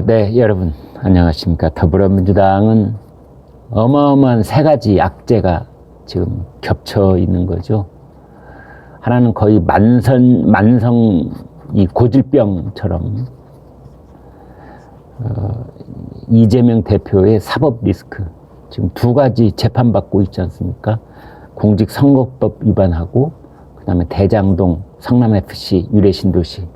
네, 여러분 안녕하십니까. 더불어민주당은 어마어마한 세 가지 악재가 지금 겹쳐 있는 거죠. 하나는 거의 만성 이 고질병처럼 이재명 대표의 사법 리스크, 지금 두 가지 재판받고 있지 않습니까? 공직선거법 위반하고 그다음에 대장동 성남FC 유래신도시.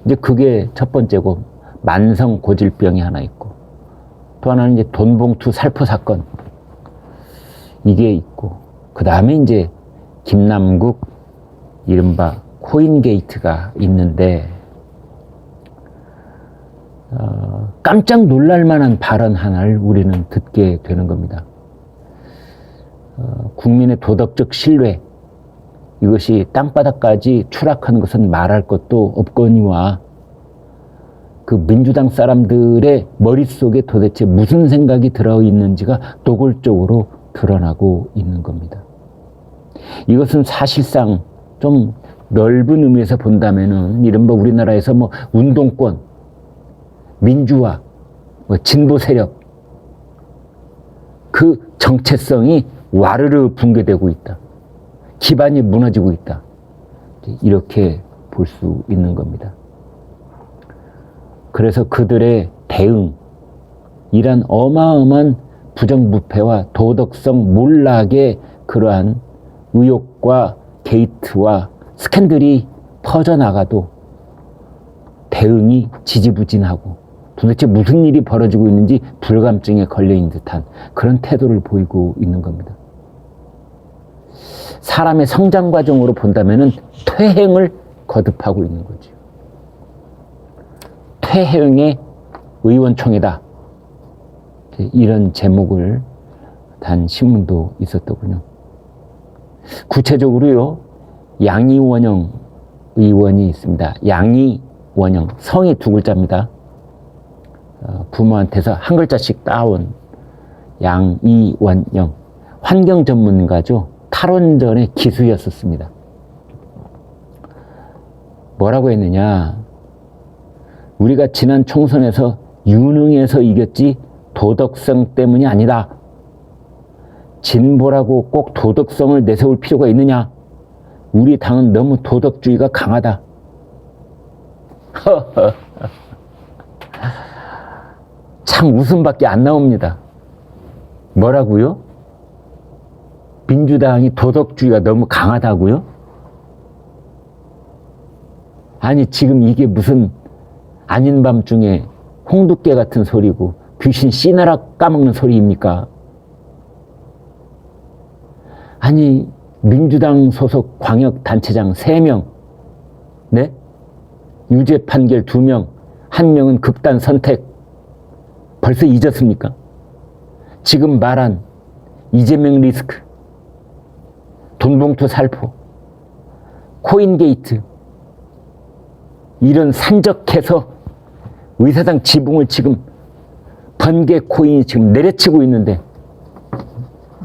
이제 그게 첫 번째고, 만성 고질병이 하나 있고, 또 하나는 이제 돈봉투 살포 사건, 이게 있고, 그 다음에 이제 김남국 이른바 코인 게이트가 있는데, 깜짝 놀랄 만한 발언 하나를 우리는 듣게 되는 겁니다. 국민의 도덕적 신뢰, 이것이 땅바닥까지 추락하는 것은 말할 것도 없거니와, 그 민주당 사람들의 머릿속에 도대체 무슨 생각이 들어있는지가 노골적으로 드러나고 있는 겁니다. 이것은 사실상 좀 넓은 의미에서 본다면은 이른바 우리나라에서 뭐 운동권, 민주화, 뭐 진보 세력, 그 정체성이 와르르 붕괴되고 있다. 기반이 무너지고 있다. 이렇게 볼 수 있는 겁니다. 그래서 그들의 대응, 이란 어마어마한 부정부패와 도덕성 몰락의 그러한 의혹과 게이트와 스캔들이 퍼져나가도 대응이 지지부진하고 도대체 무슨 일이 벌어지고 있는지 불감증에 걸려있는 듯한 그런 태도를 보이고 있는 겁니다. 사람의 성장 과정으로 본다면은 퇴행을 거듭하고 있는 거죠. 퇴행의 의원총회다. 이런 제목을 단 신문도 있었더군요. 구체적으로요, 양이원영 의원이 있습니다. 양이원영, 성이 두 글자입니다. 부모한테서 한 글자씩 따온 양이원영, 환경 전문가죠. 탈원전의 기수였었습니다. 뭐라고 했느냐? 우리가 지난 총선에서 유능해서 이겼지 도덕성 때문이 아니다. 진보라고 꼭 도덕성을 내세울 필요가 있느냐? 우리 당은 너무 도덕주의가 강하다. 참 웃음밖에 안 나옵니다. 뭐라고요? 민주당이 도덕주의가 너무 강하다고요? 아니, 지금 이게 무슨 아닌 밤중에 홍두깨 같은 소리고 귀신 씨나락 까먹는 소리입니까? 아니, 민주당 소속 광역단체장 3명, 네? 유죄 판결 2명, 1명은 극단 선택. 벌써 잊었습니까? 지금 말한 이재명 리스크, 돈봉투 살포, 코인 게이트, 이런 산적해서 의사당 지붕을 지금 번개 코인이 지금 내려치고 있는데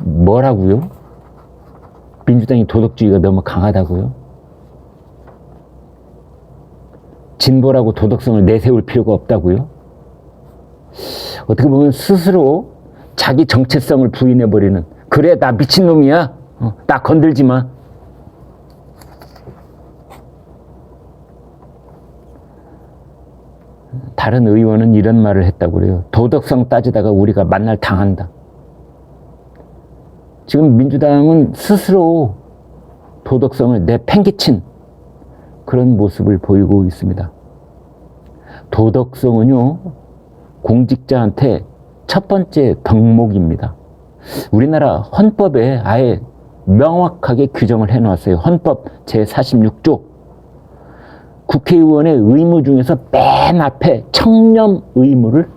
뭐라고요? 민주당이 도덕주의가 너무 강하다고요? 진보라고 도덕성을 내세울 필요가 없다고요? 어떻게 보면 스스로 자기 정체성을 부인해버리는, 그래 나 미친놈이야, 나 건들지 마. 다른 의원은 이런 말을 했다고 그래요. 도덕성 따지다가 우리가 만날 당한다. 지금 민주당은 스스로 도덕성을 내팽개친 그런 모습을 보이고 있습니다. 도덕성은요, 공직자한테 첫 번째 덕목입니다. 우리나라 헌법에 아예 명확하게 규정을 해놓았어요. 헌법 제46조. 국회의원의 의무 중에서 맨 앞에 청렴 의무를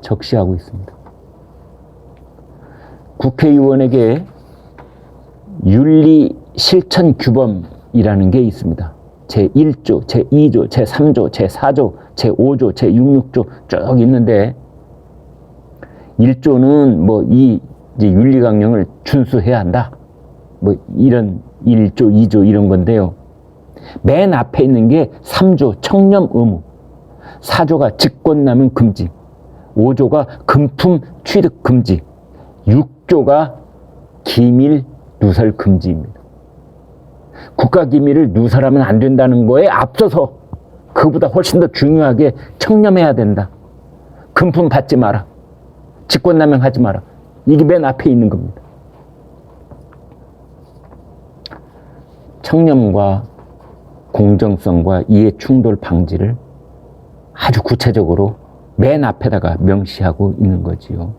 적시하고 있습니다. 국회의원에게 윤리 실천 규범이라는 게 있습니다. 제1조, 제2조, 제3조, 제4조, 제5조, 제6조 쭉 있는데, 1조는 뭐 이 윤리강령을 준수해야 한다. 뭐 이런 1조, 2조 이런 건데요. 맨 앞에 있는 게 3조 청렴 의무. 4조가 직권남용 금지, 5조가 금품 취득 금지, 6조가 기밀 누설 금지입니다. 국가기밀을 누설하면 안 된다는 거에 앞서서 그보다 훨씬 더 중요하게 청렴해야 된다. 금품 받지 마라. 직권남용하지 마라. 이게 맨 앞에 있는 겁니다. 청렴과 공정성과 이해충돌 방지를 아주 구체적으로 맨 앞에다가 명시하고 있는 거지요.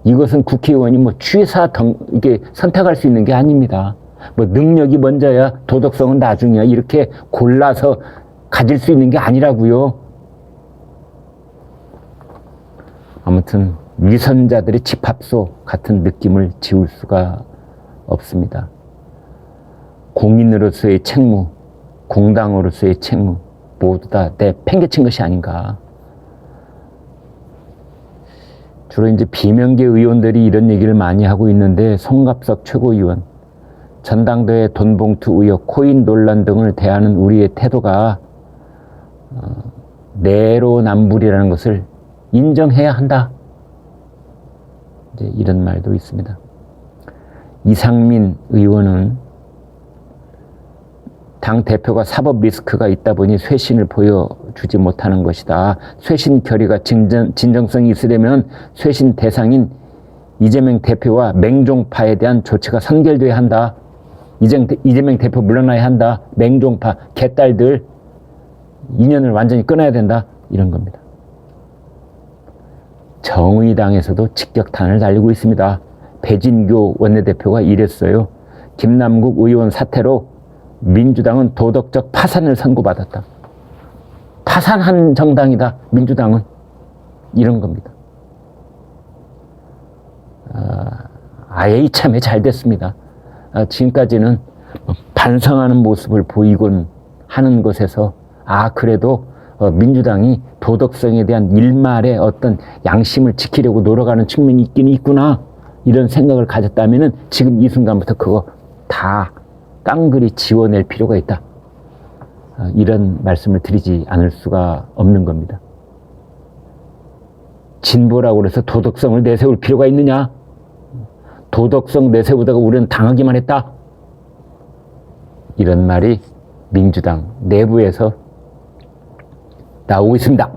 이것은 국회의원이 뭐 취사 이게 선택할 수 있는 게 아닙니다. 뭐 능력이 먼저야 도덕성은 나중이야 이렇게 골라서 가질 수 있는 게 아니라고요. 아무튼 위선자들의 집합소 같은 느낌을 지울 수가 없습니다. 공인으로서의 책무, 공당으로서의 책무 모두 다 내팽개친 것이 아닌가. 주로 이제 비명계 의원들이 이런 얘기를 많이 하고 있는데 송갑석 최고위원, 전당대회 돈봉투 의혹, 코인 논란 등을 대하는 우리의 태도가 내로남불이라는 것을 인정해야 한다. 이제 이런 말도 있습니다. 이상민 의원은 당 대표가 사법 리스크가 있다 보니 쇄신을 보여주지 못하는 것이다. 쇄신 결의가 진정성이 있으려면 쇄신 대상인 이재명 대표와 맹종파에 대한 조치가 선결돼야 한다. 이재명 대표 물러나야 한다. 맹종파, 개딸들 인연을 완전히 끊어야 된다. 이런 겁니다. 정의당에서도 직격탄을 날리고 있습니다. 배진교 원내대표가 이랬어요. 김남국 의원 사태로 민주당은 도덕적 파산을 선고받았다. 파산한 정당이다. 민주당은. 이런 겁니다. 아예 이참에 잘 됐습니다. 지금까지는 반성하는 모습을 보이곤 하는 것에서 그래도 민주당이 도덕성에 대한 일말의 어떤 양심을 지키려고 노력하는 측면이 있긴 있구나. 이런 생각을 가졌다면 지금 이 순간부터 그거 다 깡그리 지워낼 필요가 있다. 이런 말씀을 드리지 않을 수가 없는 겁니다. 진보라고 해서 도덕성을 내세울 필요가 있느냐? 도덕성 내세우다가 우리는 당하기만 했다. 이런 말이 민주당 내부에서 나오고 있습니다.